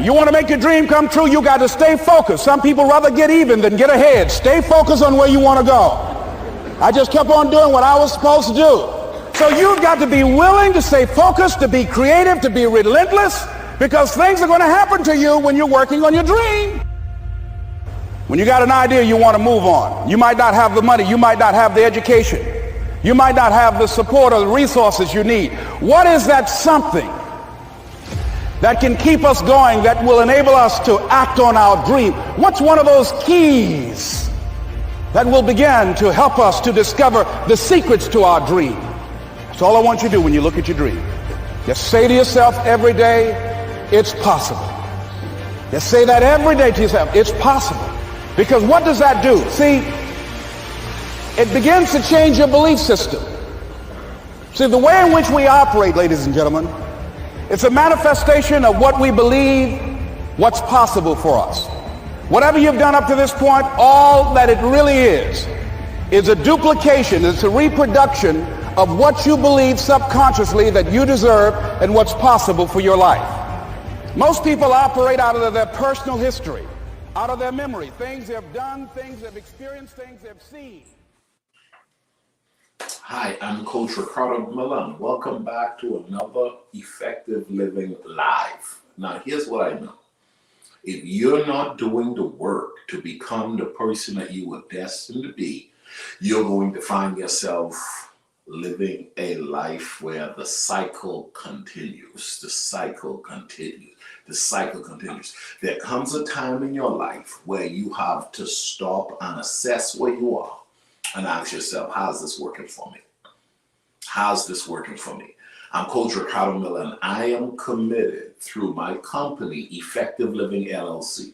You want to make your dream come true, you got to stay focused. Some people rather get even than get ahead. Stay focused on where you want to go. I just kept on doing what I was supposed to do. So you've got to be willing to stay focused, to be creative, to be relentless, because things are going to happen to you when you're working on your dream. When you got an idea you want to move on, you might not have the money, you might not have the education, you might not have the support or the resources you need. What is that something that can keep us going, that will enable us to act on our dream? What's one of those keys that will begin to help us to discover the secrets to our dream? That's all I want you to do when you look at your dream. Just say to yourself every day, it's possible. Just say that every day to yourself, it's possible. Because what does that do? See, it begins to change your belief system. See, the way in which we operate, ladies and gentlemen, it's a manifestation of what we believe, what's possible for us. Whatever you've done up to this point, all that it really is a duplication, it's a reproduction of what you believe subconsciously that you deserve and what's possible for your life. Most people operate out of their personal history, out of their memory, things they've done, things they've experienced, things they've seen. Hi, I'm Coach Ricardo Milan. Welcome back to another Effective Living Live. Now, here's what I know. If you're not doing the work to become the person that you were destined to be, you're going to find yourself living a life where the cycle continues. The cycle continues. The cycle continues. There comes a time in your life where you have to stop and assess where you are and ask yourself, how's this working for me? How's this working for me? I'm Coach Ricardo Milan. I am committed through my company, Effective Living LLC,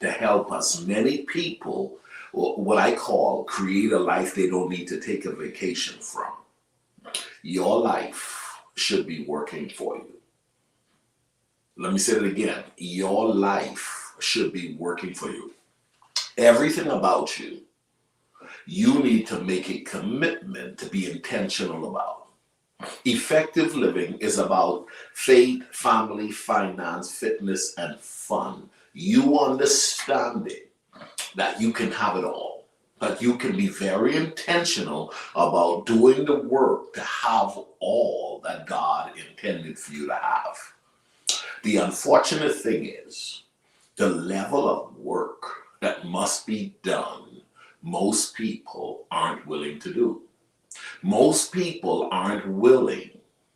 to help us many people, what I call, create a life they don't need to take a vacation from. Your life should be working for you. Let me say it again. Your life should be working for you. Everything about you, you need to make a commitment to be intentional about. Effective living is about faith, family, finance, fitness, and fun. You understanding that you can have it all, that you can be very intentional about doing the work to have all that God intended for you to have. The unfortunate thing is, the level of work that must be done, most people aren't willing to do. Most people aren't willing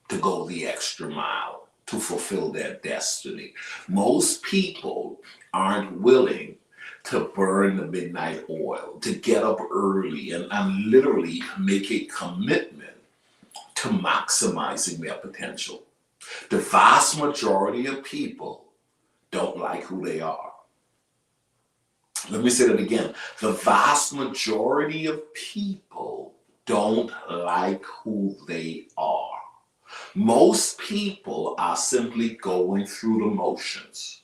to go the extra mile to fulfill their destiny. Most people aren't willing to burn the midnight oil, to get up early and literally make a commitment to maximizing their potential. The vast majority of people don't like who they are. Let me say that again. The vast majority of people don't like who they are. Most people are simply going through the motions.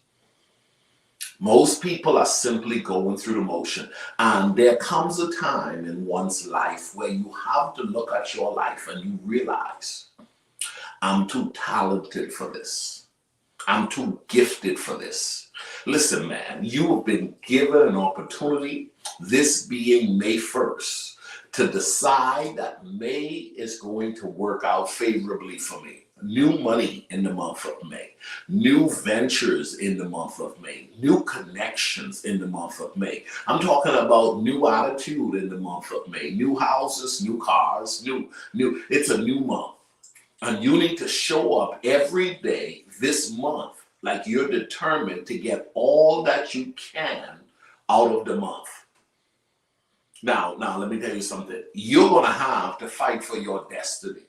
Most people are simply going through the motion. And there comes a time in one's life where you have to look at your life and you realize, I'm too talented for this. I'm too gifted for this. Listen, man, you have been given an opportunity, this being May 1st, to decide that May is going to work out favorably for me. New money in the month of May, new ventures in the month of May, new connections in the month of May. I'm talking about new attitude in the month of May, new houses, new cars, it's a new month. And you need to show up every day this month Like you're determined to get all that you can out of the month. Now, let me tell you something. You're going to have to fight for your destiny.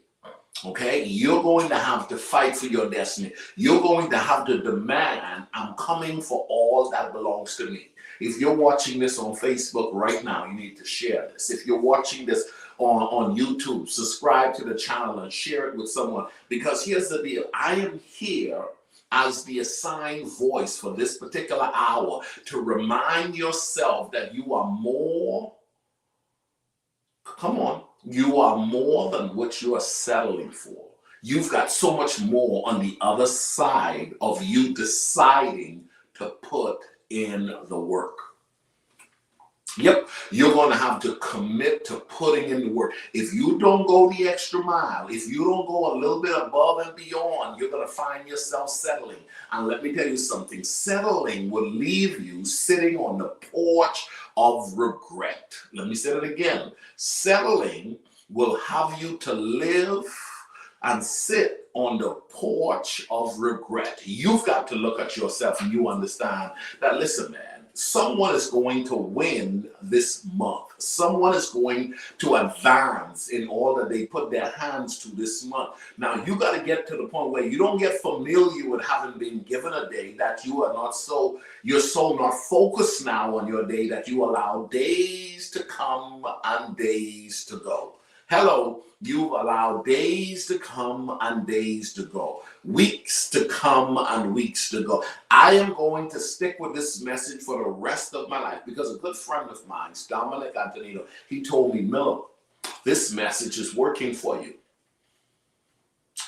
Okay? You're going to have to fight for your destiny. You're going to have to demand, I'm coming for all that belongs to me. If you're watching this on Facebook right now, you need to share this. If you're watching this on YouTube, subscribe to the channel and share it with someone. Because here's the deal. I am here as the assigned voice for this particular hour to remind yourself that you are more. Come on. You are more than what you are settling for. You've got so much more on the other side of you deciding to put in the work. Yep, you're going to have to commit to putting in the work. If you don't go the extra mile, if you don't go a little bit above and beyond, you're going to find yourself settling. And let me tell you something, settling will leave you sitting on the porch of regret. Let me say it again. Settling will have you to live and sit on the porch of regret. You've got to look at yourself and you understand that, listen, man, someone is going to win this month. Someone is going to advance in all that they put their hands to this month. Now, you got to get to the point where you don't get familiar with having been given a day, that you are not so, you're so not focused now on your day that you allow days to come and days to go. Hello, you've allowed days to come and days to go, weeks to come and weeks to go. I am going to stick with this message for the rest of my life because a good friend of mine, Dominic Antonino, he told me, Miller, this message is working for you.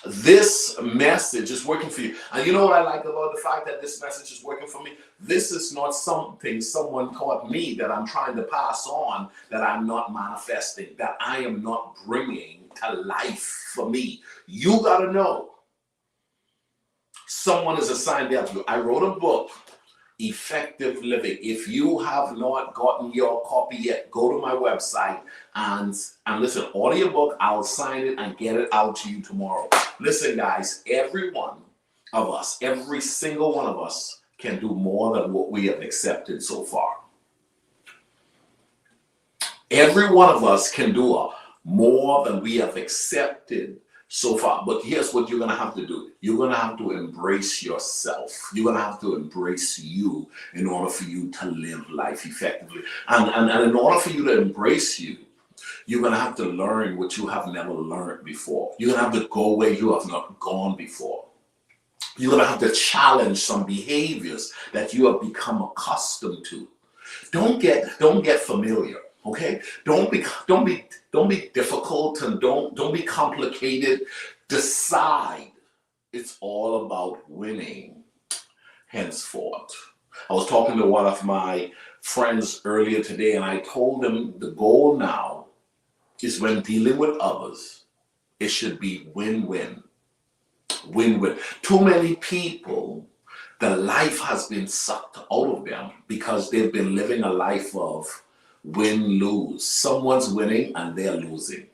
This message is working for you. And you know what I like about the fact that this message is working for me? This is not something someone taught me that I'm trying to pass on, that I'm not manifesting, that I am not bringing to life for me. You got to know someone is assigned to help you. I wrote a book, Effective Living. If you have not gotten your copy yet, go to my website and listen, order your book. I'll sign it and get it out to you tomorrow. Listen, guys, every one of us, every single one of us can do more than what we have accepted so far. Every one of us can do more than we have accepted so far. But here's what you're going to have to do. You're going to have to embrace yourself. You're going to have to embrace you in order for you to live life effectively. And in order for you to embrace you, you're going to have to learn what you have never learned before. You're going to have to go where you have not gone before. You're going to have to challenge some behaviors that you have become accustomed to. Don't get familiar. Okay, don't be difficult and don't be complicated. Decide. It's all about winning henceforth. I was talking to one of my friends earlier today, and I told him the goal now is, when dealing with others, it should be win-win. Win-win. Too many people, the life has been sucked out of them because they've been living a life of win-lose. Someone's winning and they're losing.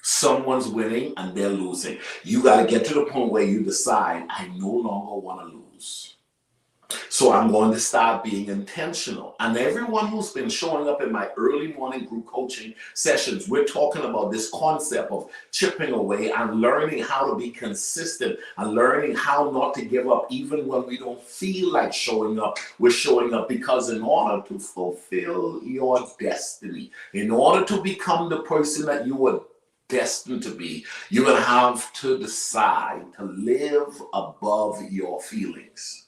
Someone's winning and they're losing. You got to get to the point where you decide, I no longer want to lose. So I'm going to start being intentional. And everyone who's been showing up in my early morning group coaching sessions, we're talking about this concept of chipping away and learning how to be consistent and learning how not to give up even when we don't feel like showing up. We're showing up because in order to fulfill your destiny, in order to become the person that you were destined to be, you're going to have to decide to live above your feelings.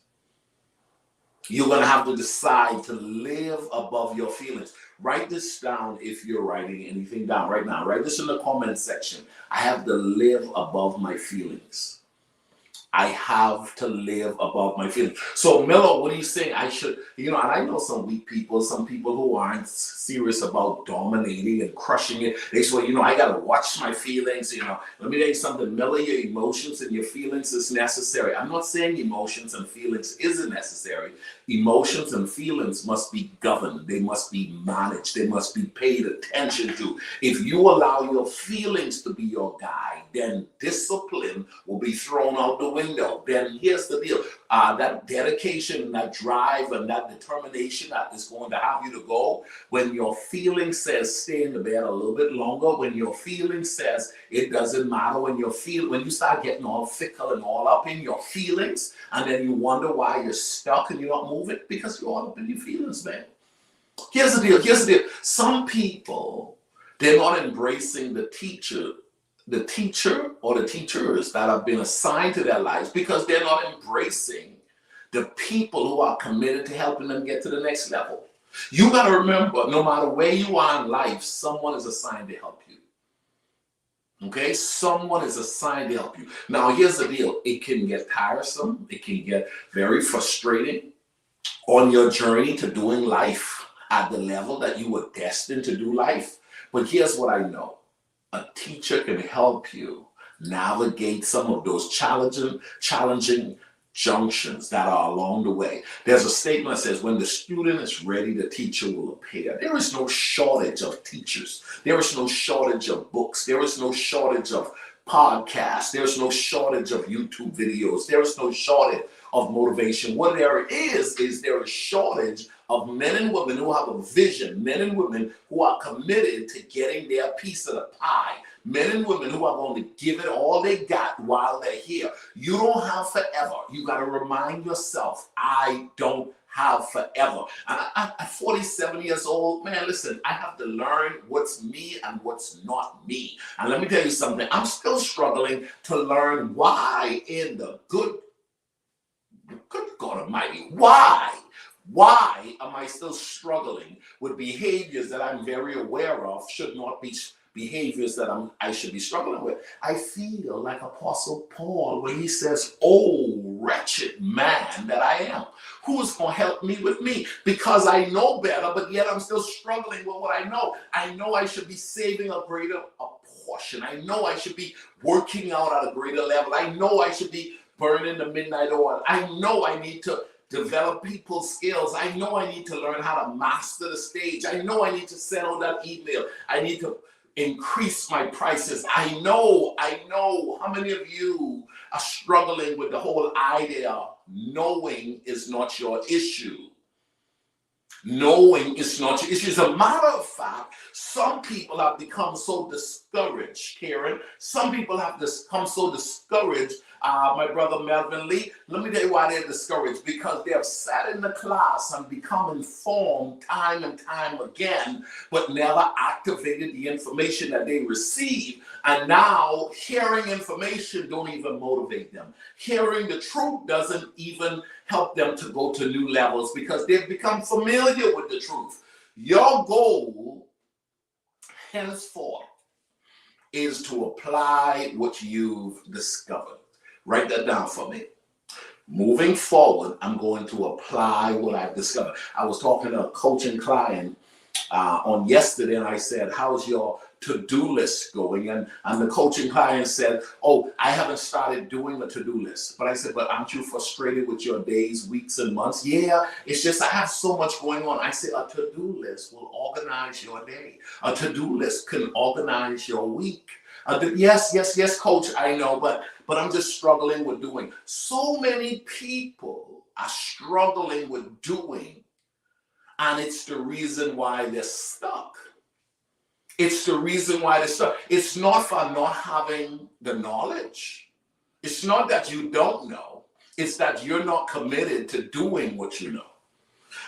You're going to have to decide to live above your feelings. Write this down if you're writing anything down right now. Write this in the comment section. I have to live above my feelings. I have to live above my feelings. So, Miller, what are you saying? I should, and I know some weak people, some people who aren't serious about dominating and crushing it. They say, I got to watch my feelings. Let me tell you something, Miller, your emotions and your feelings is necessary. I'm not saying emotions and feelings isn't necessary. Emotions and feelings must be governed. They must be managed. They must be paid attention to. If you allow your feelings to be your guide, then discipline will be thrown out the window. window, then here's the deal. That dedication and that drive and that determination that is going to have you to go, when your feeling says stay in the bed a little bit longer, when your feeling says it doesn't matter, when you start getting all fickle and all up in your feelings, and then you wonder why you're stuck and you're not moving, because you're all up in your feelings, man. Here's the deal. Some people, they're not embracing the teacher or the teachers that have been assigned to their lives, because they're not embracing the people who are committed to helping them get to the next level. You got to remember, no matter where you are in life, someone is assigned to help you. Okay? Someone is assigned to help you. Now, here's the deal. It can get tiresome. It can get very frustrating on your journey to doing life at the level that you were destined to do life. But here's what I know. A teacher can help you navigate some of those challenging junctions that are along the way. There's a statement that says, when the student is ready, the teacher will appear. There is no shortage of teachers. There is no shortage of books. There is no shortage of podcasts. There's no shortage of YouTube videos. There is no shortage of motivation. What there is there a shortage of men and women who have a vision, men and women who are committed to getting their piece of the pie, men and women who are going to give it all they got while they're here. You don't have forever. You got to remind yourself, I don't have forever. And at 47 years old, man, listen, I have to learn what's me and what's not me. And let me tell you something, I'm still struggling to learn why in the good God Almighty, why am I still struggling with behaviors that I'm very aware of should not be behaviors that I should be struggling with? I feel like Apostle Paul when he says, "Oh, wretched man that I am, who is going to help me with me? Because I know better, but yet I'm still struggling with what I know. I know I should be saving a portion. I know I should be working out at a greater level. I know I should be burning the midnight oil. I know I need to develop people's skills. I know I need to learn how to master the stage. I know I need to send out that email. I need to increase my prices. I know. How many of you are struggling with the whole idea? Knowing is not your issue. Knowing is not your issue. As a matter of fact, some people have become so discouraged, Karen. Some people have become so discouraged. My brother Melvin Lee, let me tell you why they're discouraged. Because they have sat in the class and become informed time and time again, but never activated the information that they receive. And now hearing information don't even motivate them. Hearing the truth doesn't even help them to go to new levels because they've become familiar with the truth. Your goal henceforth is to apply what you've discovered. Write that down for me. Moving forward, I'm going to apply what I've discovered. I was talking to a coaching client on yesterday, and I said, how's your to-do list going? And the coaching client said, oh, I haven't started doing a to-do list. But I said, but aren't you frustrated with your days, weeks, and months? Yeah, it's just I have so much going on. I said, a to-do list will organize your day. A to-do list can organize your week. Yes, coach, I know, but I'm just struggling with doing. So many people are struggling with doing, and it's the reason why they're stuck. It's the reason why they're stuck. It's not for not having the knowledge. It's not that you don't know. It's that you're not committed to doing what you know.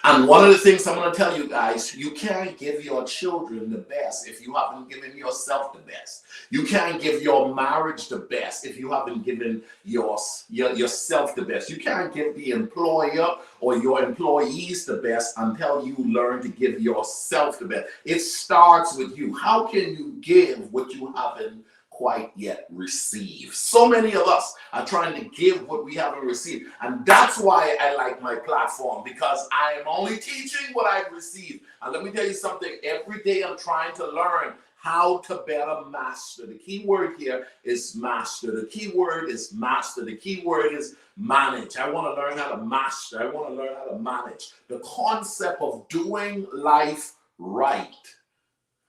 And one of the things I'm going to tell you guys, you can't give your children the best if you haven't given yourself the best. You can't give your marriage the best if you haven't given yourself the best. You can't give the employer or your employees the best until you learn to give yourself the best. It starts with you. How can you give what you haven't quite yet received? So many of us are trying to give what we haven't received. And that's why I like my platform, because I am only teaching what I've received. And let me tell you something, every day I'm trying to learn how to better master. The key word here is master. The key word is master. The key word is manage. I want to learn how to master. I want to learn how to manage. The concept of doing life right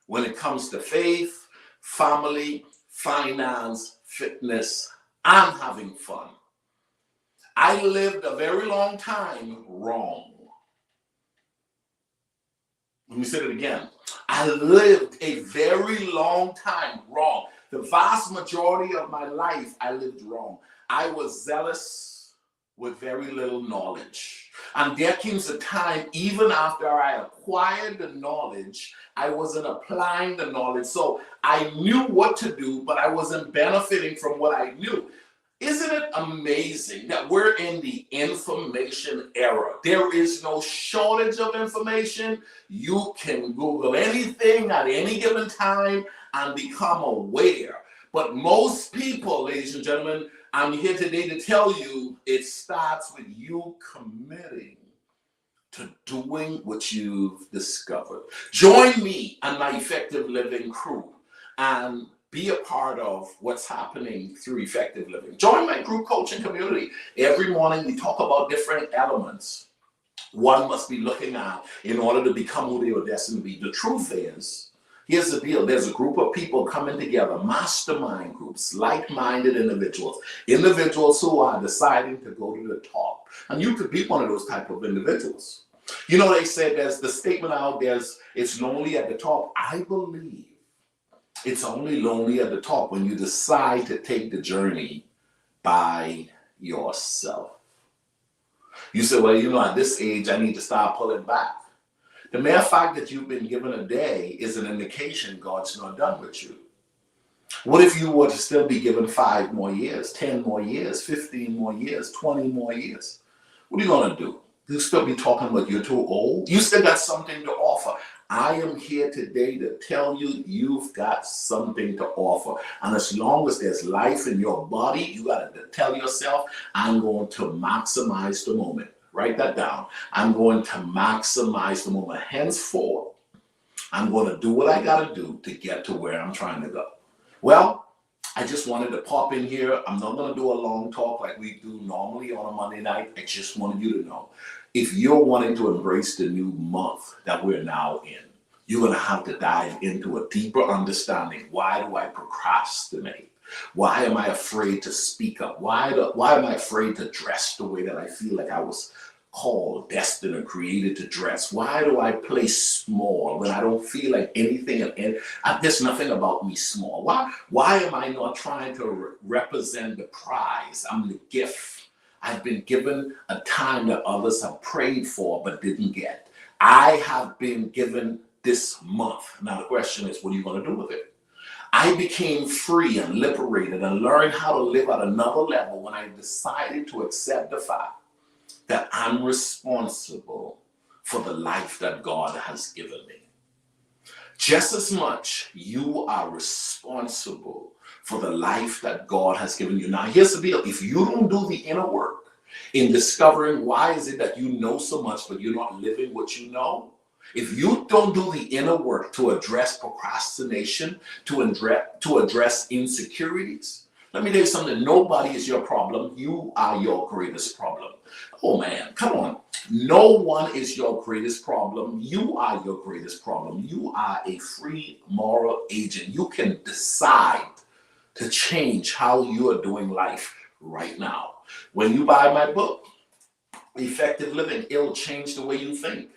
when it comes to faith, family, finance, fitness, and having fun. I lived a very long time wrong. Let me say it again. I lived a very long time wrong. The vast majority of my life, I lived wrong. I was zealous with very little knowledge. And there came a time, even after I acquired the knowledge, I wasn't applying the knowledge. So I knew what to do, but I wasn't benefiting from what I knew. Isn't it amazing that we're in the information era? There is no shortage of information. You can Google anything at any given time and become aware. But most people, ladies and gentlemen, I'm here today to tell you it starts with you committing to doing what you've discovered. Join me and my Effective Living crew and be a part of what's happening through Effective Living. Join my group coaching community. Every morning we talk about different elements one must be looking at in order to become who they were destined to be. The truth is, here's the deal. There's a group of people coming together, mastermind groups, like-minded individuals, individuals who are deciding to go to the top. And you could be one of those type of individuals. You know, they said there's the statement out there, it's lonely at the top. I believe it's only lonely at the top when you decide to take the journey by yourself. You say, well, you know, at this age, I need to start pulling back. The mere fact that you've been given a day is an indication God's not done with you. What if you were to still be given 5 more years, 10 more years, 15 more years, 20 more years? What are you going to do? You still be talking about you're too old? You still got something to offer. I am here today to tell you you've got something to offer. And as long as there's life in your body, you got to tell yourself, I'm going to maximize the moment. Write that down. I'm going to maximize the moment. Henceforth, I'm going to do what I got to do to get to where I'm trying to go. Well, I just wanted to pop in here. I'm not going to do a long talk like we do normally on a Monday night. I just wanted you to know, if you're wanting to embrace the new month that we're now in, you're going to have to dive into a deeper understanding. Why do I procrastinate? Why am I afraid to speak up? Why am I afraid to dress the way that I feel like I was called, destined, and created to dress? Why do I play small when I don't feel like anything? And there's nothing about me small. Why am I not trying to represent the prize? I'm the gift. I've been given a time that others have prayed for but didn't get. I have been given this month. Now the question is, what are you going to do with it? I became free and liberated and learned how to live at another level when I decided to accept the fact that I'm responsible for the life that God has given me. Just as much you are responsible for the life that God has given you. Now, here's the deal. If you don't do the inner work in discovering why is it that you know so much, but you're not living what you know, if you don't do the inner work to address procrastination, to address insecurities, let me tell you something. Nobody is your problem. You are your greatest problem. Oh, man, come on. No one is your greatest problem. You are your greatest problem. You are a free moral agent. You can decide to change how you are doing life right now. When you buy my book, Effective Living, it'll change the way you think.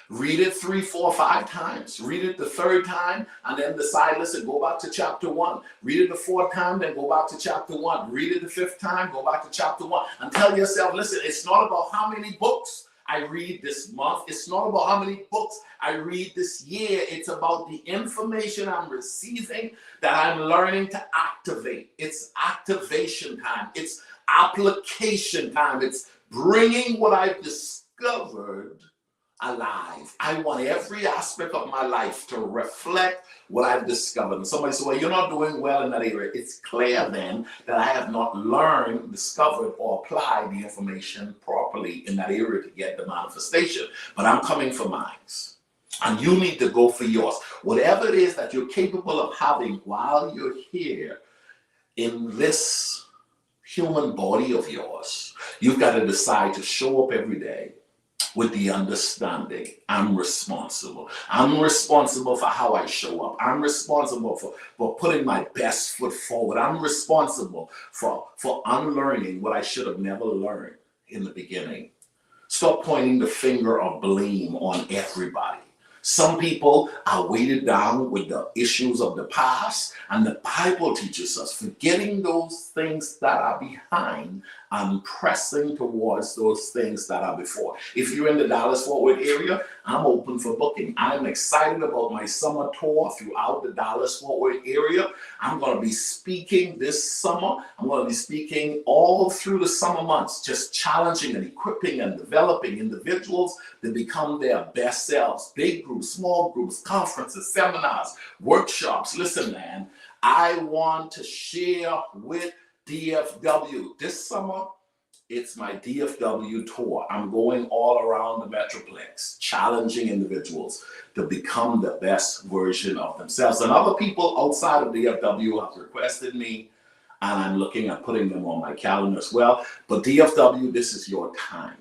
Read it 3, 4, 5 times. Read it the 3rd time and then decide, listen, go back to chapter 1. Read it the 4th time, then go back to chapter 1. Read it the 5th time, go back to chapter 1. And tell yourself, listen, it's not about how many books I read this month. It's not about how many books I read this year. It's about the information I'm receiving that I'm learning to activate. It's activation time. It's application time. It's bringing what I've discovered alive. I want every aspect of my life to reflect what I've discovered. And somebody said, well, you're not doing well in that area. It's clear then that I have not learned, discovered, or applied the information properly in that area to get the manifestation. But I'm coming for mine. And you need to go for yours. Whatever it is that you're capable of having while you're here in this human body of yours, you've got to decide to show up every day with the understanding I'm responsible. I'm responsible for how I show up. I'm responsible for putting my best foot forward. I'm responsible for unlearning what I should have never learned. in the beginning. Stop pointing the finger of blame on everybody. Some people are weighted down with the issues of the past, and the Bible teaches us forgetting those things that are behind and pressing towards those things that are before. If you're in the Dallas-Fort Worth area, I'm open for booking. I'm excited about my summer tour throughout the Dallas-Fort Worth area. I'm going to be speaking this summer. I'm going to be speaking all through the summer months, just challenging and equipping and developing individuals to become their best selves. Big groups, small groups, conferences, seminars, workshops. Listen, man, I want to share with DFW. This summer, it's my DFW tour. I'm going all around the Metroplex, challenging individuals to become the best version of themselves. And other people outside of DFW have requested me, and I'm looking at putting them on my calendar as well. But DFW, this is your time.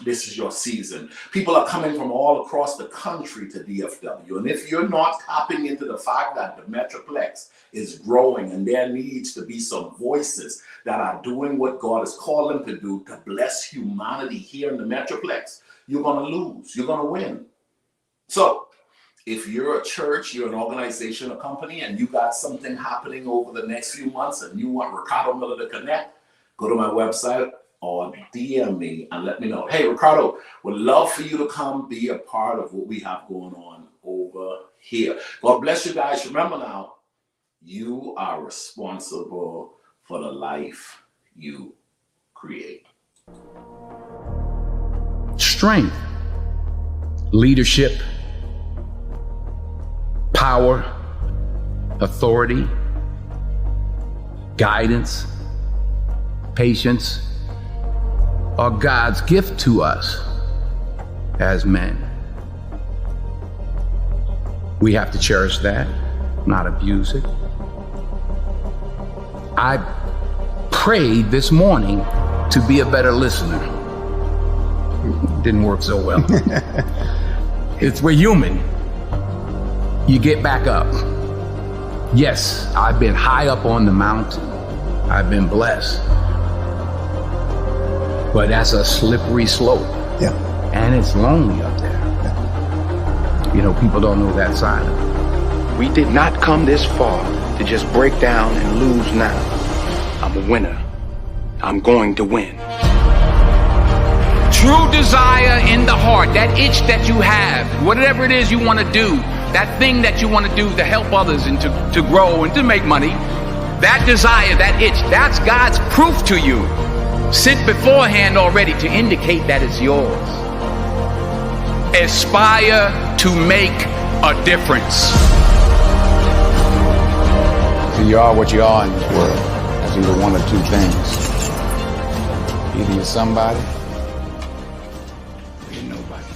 This is your season. People are coming from all across the country to DFW. And if you're not tapping into the fact that the Metroplex is growing and there needs to be some voices that are doing what God has called them to do to bless humanity here in the Metroplex, you're going to lose. You're going to win. So if you're a church, you're an organization, a company, and you got something happening over the next few months and you want Ricardo Miller to connect, go to my website or DM me and let me know. Hey, Ricardo, would love for you to come be a part of what we have going on over here. God bless you guys. Remember now, you are responsible for the life you create. Strength, leadership, power, authority, guidance, patience are God's gift to us as men. We have to cherish that, not abuse it. I prayed this morning to be a better listener. Didn't work so well. We're human. You get back up. Yes, I've been high up on the mountain. I've been blessed. But that's a slippery slope. Yeah. And it's lonely up there. Yeah. You know, people don't know that side of it. We did not come this far to just break down and lose now. I'm a winner. I'm going to win. True desire in the heart, that itch that you have, whatever it is you want to do, that thing that you want to do to help others and to grow and to make money, that desire, that itch, that's God's proof to you. Sent beforehand already to indicate that it's yours. Aspire to make a difference. So you are what you are in this world. That's either one or two things. Either you're somebody or you're nobody.